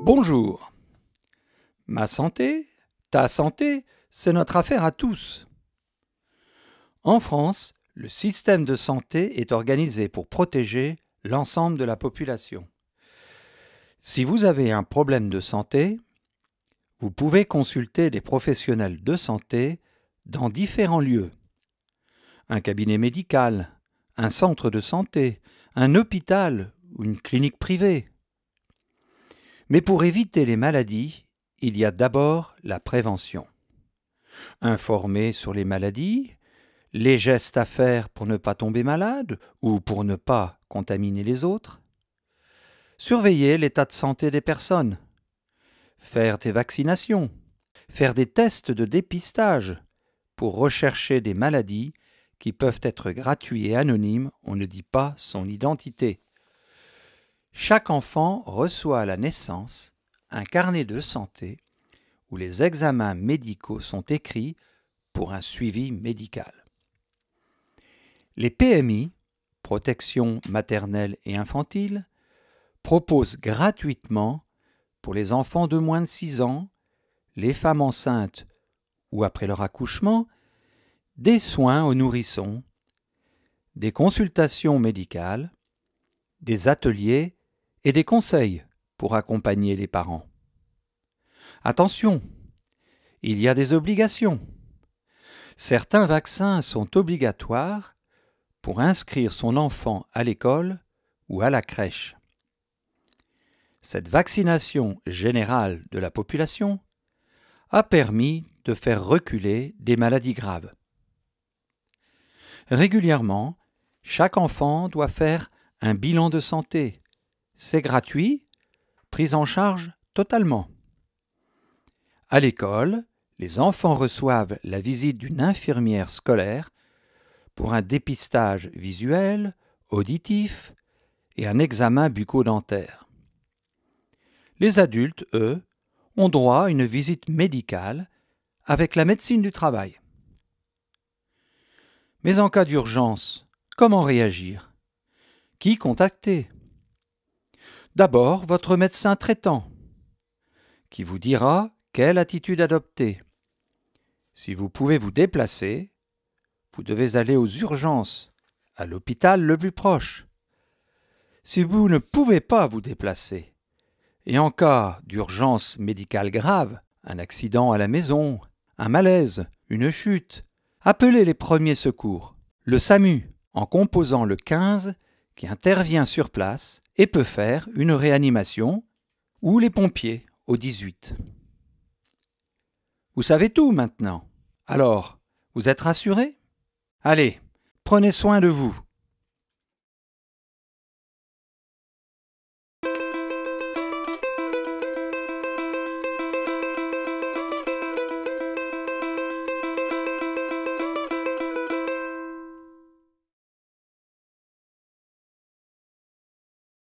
Bonjour. Ma santé, ta santé, c'est notre affaire à tous. En France, le système de santé est organisé pour protéger l'ensemble de la population. Si vous avez un problème de santé, vous pouvez consulter des professionnels de santé dans différents lieux. Un cabinet médical, un centre de santé, un hôpital ou une clinique privée. Mais pour éviter les maladies, il y a d'abord la prévention. Informer sur les maladies, les gestes à faire pour ne pas tomber malade ou pour ne pas contaminer les autres. Surveiller l'état de santé des personnes. Faire des vaccinations. Faire des tests de dépistage pour rechercher des maladies qui peuvent être gratuits et anonymes, on ne dit pas son identité. Chaque enfant reçoit à la naissance un carnet de santé où les examens médicaux sont écrits pour un suivi médical. Les PMI, protection maternelle et infantile, proposent gratuitement pour les enfants de moins de 6 ans, les femmes enceintes ou après leur accouchement, des soins aux nourrissons, des consultations médicales, des ateliers et des conseils pour accompagner les parents. Attention, il y a des obligations. Certains vaccins sont obligatoires pour inscrire son enfant à l'école ou à la crèche. Cette vaccination générale de la population a permis de faire reculer des maladies graves. Régulièrement, chaque enfant doit faire un bilan de santé. C'est gratuit, pris en charge totalement. À l'école, les enfants reçoivent la visite d'une infirmière scolaire pour un dépistage visuel, auditif et un examen bucco-dentaire. Les adultes, eux, ont droit à une visite médicale avec la médecine du travail. Mais en cas d'urgence, comment réagir? Qui contacter? D'abord, votre médecin traitant, qui vous dira quelle attitude adopter. Si vous pouvez vous déplacer, vous devez aller aux urgences, à l'hôpital le plus proche. Si vous ne pouvez pas vous déplacer, et en cas d'urgence médicale grave, un accident à la maison, un malaise, une chute, appelez les premiers secours, le SAMU, en composant le 15 qui intervient sur place et peut faire une réanimation, ou les pompiers au 18. Vous savez tout maintenant. Alors, vous êtes rassurés? Allez, prenez soin de vous.